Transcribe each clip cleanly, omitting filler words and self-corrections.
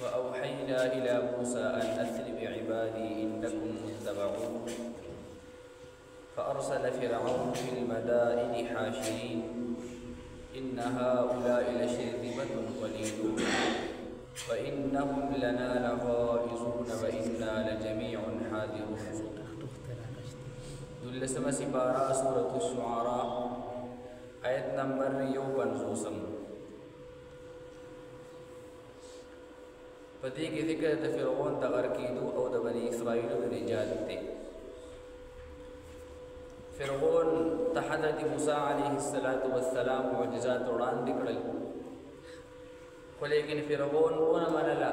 وأوحينا إلى موسى أن أسر بعبادي إنكم متبعون فأرسل فرعون في المدائن حاشرين إن هؤلاء لشرذمة قليلون وإنهم لنا لغائظون وإنا لجميع حاذرون. دلسم سپارہ سورة الشعراء آیت نمبر 50. پدې کې ذکر د فرعون د غرق کېدو او د بني اسرائیل د نجات دی. فرعون ته حضرت موسی علیه السلام معجزات وړاندې کړل، خو لیکن فرعون ونه منله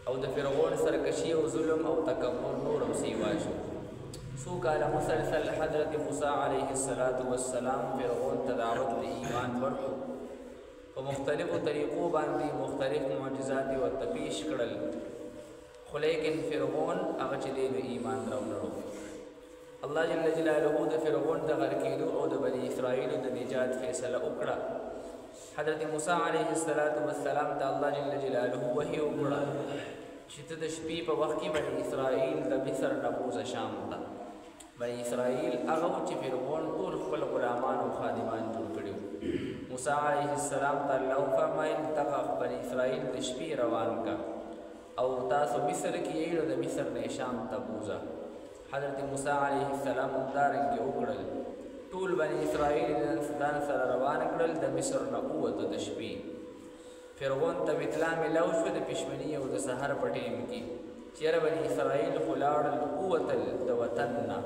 او د فرعون سرکشي او ظلم او تکبر نور هم سیوا شو. څو کاله مسلسل حضرت موسی علیه السلام فرعون ته دعوت د ایمان ورکړو، په مختلفو طریقو باندې مختلف معجزات ورته پیش کړل، خو لیکن فرعون هغه چې دی نو ایمان راوړو. الله جل جلاله د فرعون د غرق کېدو او د بني اسرائیلو د نجات فیصله وکړه. حضرت موسی علیه السلام ته الله جل جلاله وحی وکړه چې ته د شپې په وخت کې بني اسرائیل د مصر نه بوځه شام ته. بني اسرائیل هغه چې فرعون ټول خپل غلامان او خادمان جوړ کړي. موسی علیه السلام ته الله فرمایل دغه بني اسرائیل د شپې روان کا او تاسو مصر کې یې نو د مصر نه شام ته بوځه. حضرت موسی علیه السلام دارنګه وکړل، ټول بني اسرائیل ځان سره روان کړل، د مصر نه ووته د شپې. فرعون ته اطلاع ملو شو د پښمنۍ او د سحر په ټیم کې چیرې بني اسرائیل خو لاړل ووتل د وطن نه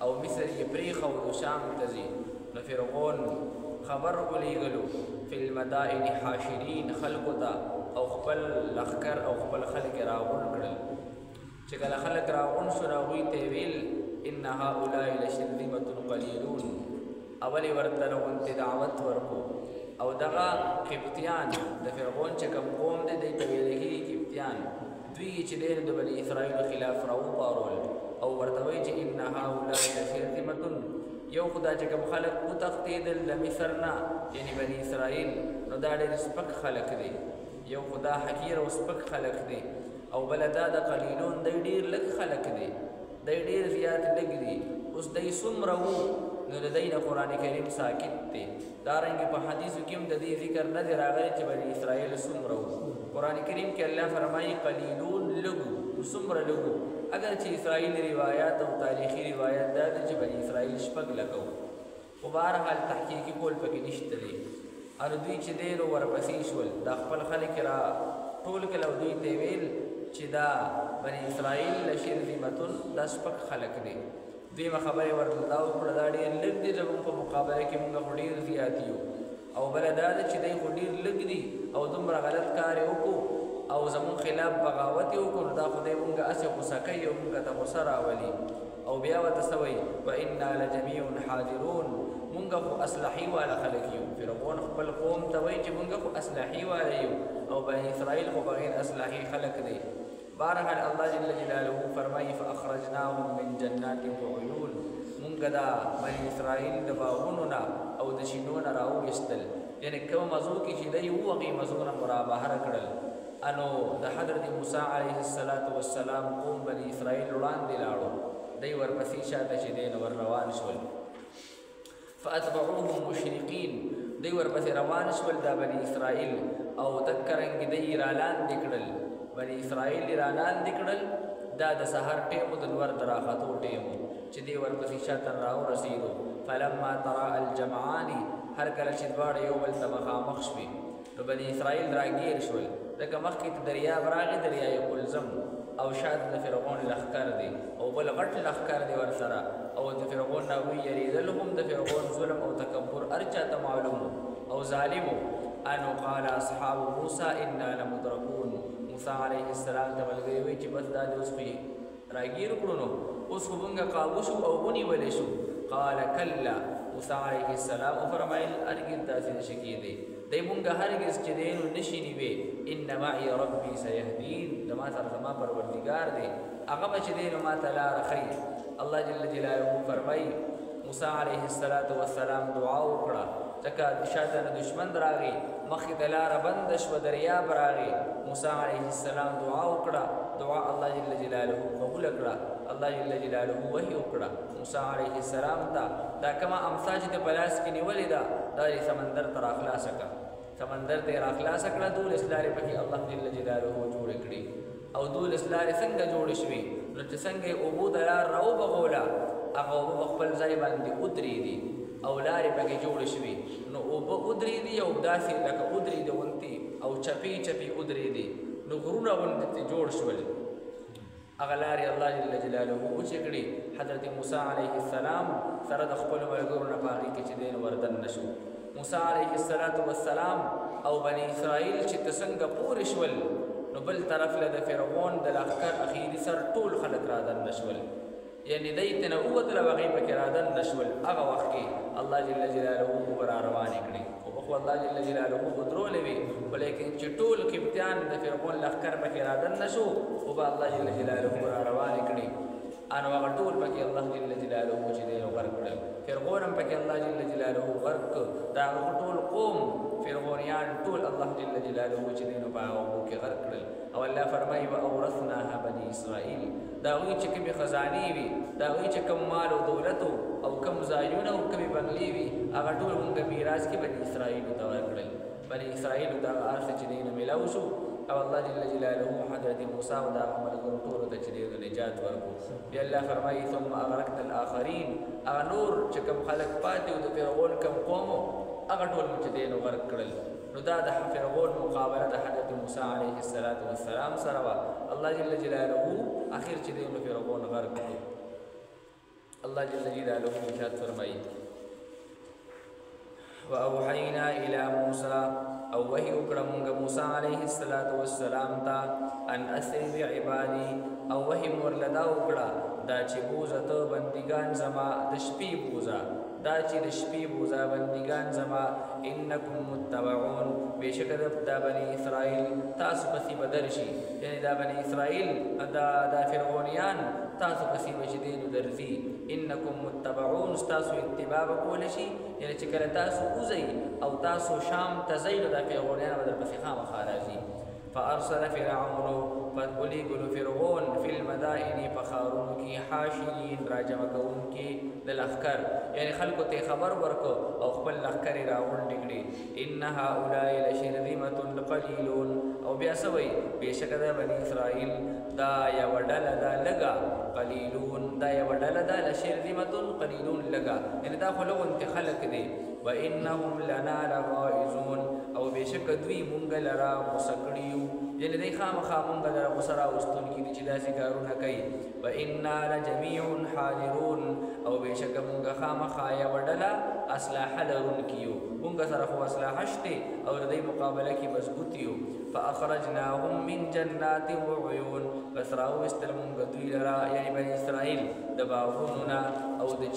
او مصر یې پرېښود او شام ته ځي. نو فرعون خبر ولېږلو فی المدائن حاشرین خلکو ته او خپل لښکر او خپل خلک یې راغونډ کړل. چې کله خلک راغونډ شو نو هغوی ته یې ویل ان هؤلاء لشرذمة قلیلون. اول یې ورته غونتې دعوت ورکو او دغه قبطیان د فرعون چې کوم قوم دی دوی ته ویل کېږي قبطیان، دوی چې دی د بني اسرائیلو خلاف راوپارول او ورته وایي چې ان هؤلاء لشرذمة، یو خدا چې کوم خلک وتښتېدل د مصر نه یعنی بني اسرائیل نو دا ډېر سپک خلک دی، یو خدا حقیر او سپک خلک دی، او بل دا د قلیلون دی ډېر لږ خلک دی، دی ډېر زیات لږ دی. اوس دی څومره وو نو د دی نه قرآن کریم ساکت دی. دارنګې په حدیثو کې هم د دې ذکر نه دی راغلی چې بني اسرائیل څومره وو. قرآن کریم کې الله فرمایي قلیلون لږو، څومره لږو، اگر چې اسرائیل روایات او تاریخي روایت دا دی چې بني اسرائیل شپږ لکه وو، خو بهرحال تحقیقي کول پکې نشته دی. او دوی چې دی نو ورپسې شول، دا خپل خلک را ټول کړل او دوی ته ویل چې دا بني اسرائیل لشرذمة، دا سپک خلک دی. دویمه خبرې ورته دا وکړه دا ډېر لږ دي، زموږ په مقابله کې موږ خو ډېر زیات یو، او بله دا ده چې دی خو ډېر لږ دي او دومره غلط کار یې وکړو او زموږ خلاف بغاوت یې وکړو، نو دا خو دی موږ هسې غوسه کوي او موږ ته غوسه راولي. او بیا ورته څه وایي وإنا لجمیع حاذرون، موږ خو اصلحي والا خلک یو. فرعون خپل قوم ته وایي چې موږ خو اصلحي والا یو او بني اسرائیل خو بغیر اصلحي خلک دی. بهرحال الله جل جلاله فرمایي فاخرجناهم من جنات وعیون، مونږ دا بني اسرائیل د باغونو نه او د شینو نه راوویستل، یعنې کوم مزو کې چې دی وو هغې مزو نه مو رابهر کړل. انو د حضرت موسی علیه السلام قوم بني اسرائیل وړاندې لاړو، دی ورپسې شاته چې دی نو ور روان شول. فاتبعوهم مشرقین، دی ورپسې روان شول دا بني اسرائیل او دکرنګې دی رالاندې کړل. بني اسرائیل را لاندې کړل، دا د سحر ټیمو د لمر د راختو ټیمو چې دی ورپسې شاته راورسېدو. فلما تراءى الجمعان، هر کله چې دواړه یو بل ته مخامخ شوې نو بني اسرائیل راګیر شول، لکه مخکې ته دریاب راغی دریای قلزم او شاته د فرعون لښکر دی او بل غټ لښکر دی ورسره او د فرعون نه ویرېدل هم د فرعون ظلم او تکبر هر چاته معلوم او ظالمو. انو قال اصحاب موسی انا لمدرکون، موسی علیه السلام ته ملګري وایي چې بس دا د اوس خو راګیر کړو نو اوس خو مونږ قابو شو او ونیولی شو. قال کلا، موسی علیه السلام وفرمایل هرګز داسې نشي کېدی، دی مونږ هرګز چې دی نو نشي نیوی. ان معي ربي سیهدین، زما سره زما پروردګار دی، هغه به چې دی نو ما ته لاره ښیي. الله جل جلاله فرمایي موسی علیه السلام دعا وکړه ځکه شاته نه دشمن راغی مخې ته لاره بنده شوه دریاب راغی موسی علیه السلام دعا وکړه دعا الله جل جلاله قبول کړه الله جل جلاله وحی وکړه موسی علیه السلام ته دا کومه امسا چې په لاس کې نیولې ده دا سمندر ته راخلاصه کړه سمندر ته راخلاصه کړه 12 لارې پکې الله جل جلاله جوړې کړې او 12 لارې څنګه جوړې شوې نو چې څنګه اوبو د لار راوبغوله هغه اوبه په خپل ځای باندې ودرېدې او لارې پکې جوړې شوې نو اوبه ودرېدې او داسې لکه ودرېدې غوندې او چپې چپې ودرېدې نو غرونه غوندې جوړ شول هغه لارې الله جل جلاله وچې کړې حضرت موسی علیه السلام سره د خپلو ملګرو نه په هغې کې چې دی نو وردن نه شو موسی علیه السلام او بني اسرائیل چې ته څنګه پورې شول نو بل طرف له د فرعون د لښکر اخیري سر ټول خلک رادن نه شول یعنی دی ته نه ووتله هغې پکې رادن نه شول هغه وخت کې الله جل جلاله اوبه را روانې کړې خو الله جل جلاله ودرولې وي خو لیکن چې ټول قبطیان د فرعون لښکر پکې رادن نه شو اوبه الله جل جلاله را روانې کړې انو هغه ټول پکې الله جل جلاله چې دی نو غرق کړل فرعون هم پکې الله جل جلاله غرق دا هغه ټول قوم فرعونیان ټول الله جل جلاله چې دی نو په هغه اوبو کې غرق کړل او الله فرمایي واورثناها بني اسرائیل دا هغوی چې کومې خزانې وي دا هغوی چې کوم مال او دولت او کوم ځایونه او کومې بنګلې وي هغه ټول مونږ میراث کې بني اسرائیلو ته ورکړل بني اسرائیلو ته هغه هر څه چې دی نو میلاو شو او الله جل جلاله حضرت موسی او د هغه ملګرو ټولو ته چې دی نو نجات ورکړو بیا الله فرمایي ثم اغرقنا الاخرین هغه نور چې کوم خلک پاتې وو د فرعون کوم قوم هغه ټول مو چې دی نو غرق کړل نو دا د فرعون مقابله د حضرت موسی علیه السلام سره وه الله جل جلاله اخر چې دی نو فرعون غرق کړو الله جل جلاله ارشاد فرمایي واوحینا الی موسی او وحی وکړه مونږ موسی علیه السلام ته ان اسری بعبادی او وحی ورلدا وکړه دا چې بوزه ته بندګان زما د شپې بوزه دا چې د شپې بوزه بندګان زما انکم متبعون بېشکه دا بني اسرائیل تاسو پسې به درشي یعنی دا بني اسرائیل دا فرعونیان تاسو پسې به چې دی نو درځي انکم متبعون ستاسو اتباع به کولی شي یعنی چې کله تاسو وځئ او تاسو شام ته ځئ نو دا فرعونیان به درپسې خامخا راځي فارسل فرعون فوليګلو فرعون فی المدائن فخارونو کې حاشرین راجمع کوونکي د لښکر یعنی خلکو ته خبر ورکو او خپل لښکر یې راغونډې کړي ان هؤلاء لشرذمة قلیلون او بیا څه وایي بېشکه د بني اسرائیل دا یوه ډله ده لږه قلیلون دا یوه ډله ده لشرذمة قلیلون لږه یعنی دا خو لږونتې خلک دی وانهم لنا لغائظون او بېشکه دوی مونږ لره غوسه کړي یو یعنی دی خامخا مونږ لره غوسه راوستونکي دي چې داسې کارونه کوي وانا لجمیع حاضرون او بېشکه مونږ خامخا یوه ډله اسلحه لرونکي یو مونږ سره خو اسلحه شته او د دې مقابله کې مضبوط یو فاخرجناهم من جنات وعیون پس راوستل مونږ دوی لره یعنی بني اسرائیل د باغونو نه او د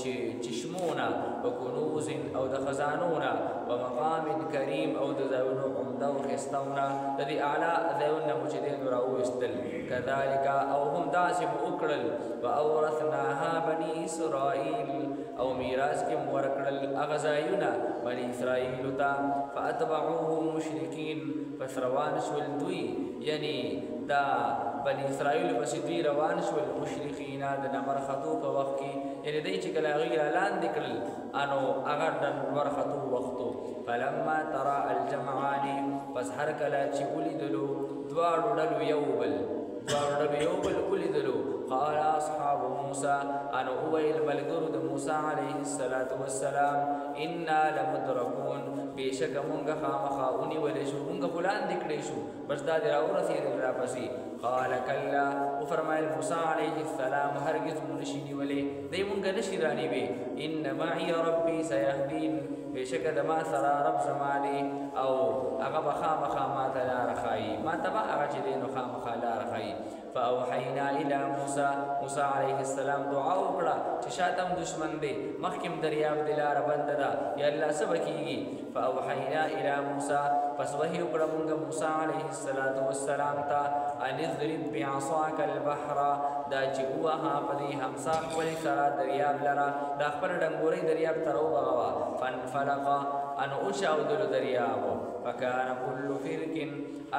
چشمو نه وکنوز او د خزانو نه ومقام کریم او د ځایونو عمده او ښایستهو نه د دې اعلی ځایونو نه مو چې دی نو راوویستل کذلک او هم داسې مو وکړل واورثناها بني اسرائیل او میراث کې مو ورکړل هغه ځایونه بني اسرائیلو ته فاتبعوهم مشرکین پس روان شول دوی یعنی دا بني اسرائیل پسې دوی روان شول مشرکین د نمرختو په وخت کې یعنی دی چې کله هغوی را لاندې کړل انو هغه د نمرختو وختو فلما ترى الجمعان پس هر کله چې ولیدلو دواړو ډلو یو بل ولیدلو قال اصحاب موسی انو وویل ملګرو د موسی علیه السلام انا لمدرکون بېشکه مونږ خامخا ونیولی شو مونږ خو لاندې کړی شو بس دا دې راورسېدل راپسې قال کلا وفرمایل موسی علیه السلام هرګز مو نشي نیولی دی مونږ نشي رانیوی ان معي ربي سیهدین بېشکه د ما سره رب زما دی او هغه به خامخا ما ته لاره ښایي ما ته به هغه چې دی نو خامخا لاره ښایي فاوحینا الى موسی موسی علیہ السلام دعا وکړه چې شاتم دشمن دی مخکم دریاب دلار بند دا یا الله سبکیږي فاوحینا الى موسی پس وحی وکړه موږ موسی علیہ السلام ته ان اضرب بعصاك البحر دا چې وها پدې همسا خپل سره دریاب لرا دا خپل ډنګوري دریاب تر وغوا فانفلق ان اوشاودل دریاب فكان كل فرق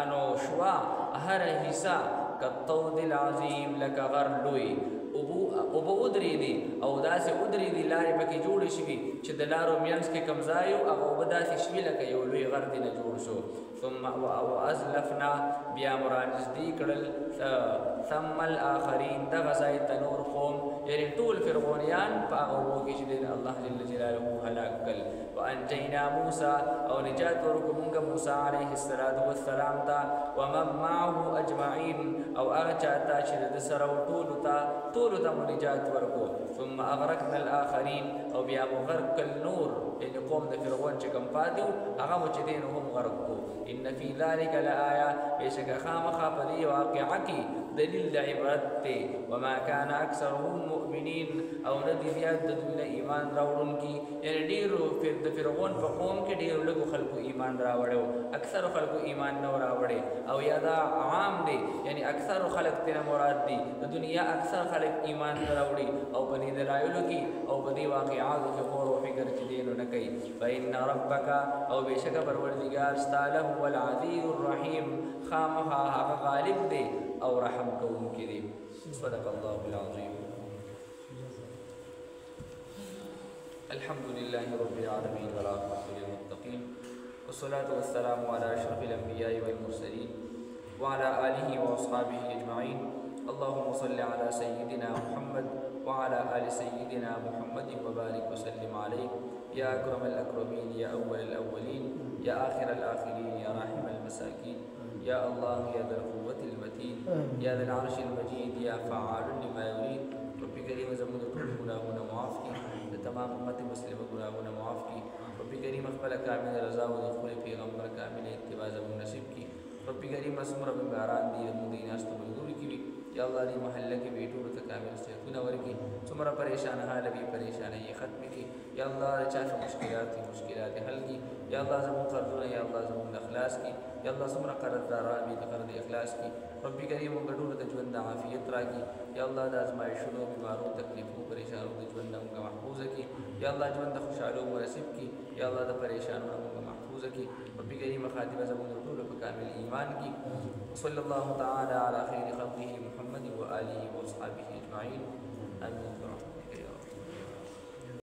انو شوا هر حصہ كالطود العظیم لك غرلوی ابو ادری دی او داسې ادری دی لارې پکې جوړې شوي چې د لارو مینځ کې کمزایو او اوبه داسې شوي لکه یو لوی غر دی نه جوړ شو ثم وازلفنا بیا مرانږدې کړل ثم الاخرین دغه ځای ته نور قوم یعنې ټول فرعونیان په هغه اوبو کې چې دی الله جل جلاله هلاک کړل وانجینا موسی او نجات ورکړو موږ موسی علیه السلام ته ومن معه اجمعین او هغه چاته چې د سره ټولو ته نجات ورکو ثم اغرقنا الاخرین او بیا مغرق النور یعنی قوم د فرعون چې کوم پاتې هغه مو چې دین هم غرق کو ان فی ذلک لآیه بشک خامخا په دې واقعه کې دلیل د عبرت ته وما كان اکثرهم مؤمنین او ندی زیات د دوی ایمان راوړونکي یعنی ډیرو د فرعون په قوم کې ډیرو لږ خلکو ایمان راوړو اکثر خلکو ایمان نه راوړي او یا دا عام دی یعنی اکثر خلک تینا مراد دي د دنیا اکثر خلک ایمان راوړي او په دې دلایلو کې او په دې واقعاتو کې غور او فکر چې دین نه کوي فإن ربک او بشک پروردگار ستاله هو العزیز الرحیم خامخا هغه غالب دی او رحم کوونکی دی صدق الله العظیم الحمد لله رب العالمين والعاقبة للمتقين والصلاة والسلام على أشرف الأنبياء والمرسلين وعلى آله وأصحابه أجمعين اللهم صل على سيدنا محمد وعلى آل سيدنا محمد وبارك وسلم عليه يا أكرم الأكرمين يا أول الأولين يا آخر الآخرين يا راحم المساكين يا الله يا ذا القوة المتين يا ذا العرش المجيد يا فعال لما يريد ربي كريم زمون طول گناهونه معاف کی تمام امت مسلمه گناهونه معاف کی ربي كريم خپل کامل رضا او خپل پیغمبر کامل اتباع زمون نصیب کی ربي كريم اسمر باران دی مدینه است ملګری کی یا الله دې محله کې بیٹو ته کامل صحتونه ورکی څومره پریشان حال وی پریشانه ختم کی یا الله چا مشکلات حل کی یا الله زمون قرضونه یا الله زمون اخلاص کی یا الله څومره قرضداران دي قرض اخلاص کی ربي كريم وګړو ته ژوند عافیت راکړي یا الله د ازمایښتونو بیمارو تکلیفونو پریشانو د ژوند موږ محفوظ کړي یا الله ژوند د خوشاله نصیب کړي یا الله د پریشانونو موږ محفوظ کړي ربي كريم خاتمه زموږ ټول په کامل ایمان کې صلی الله تعالی علی خیر خلقه محمد و آله و اصحابه اجمعین امين.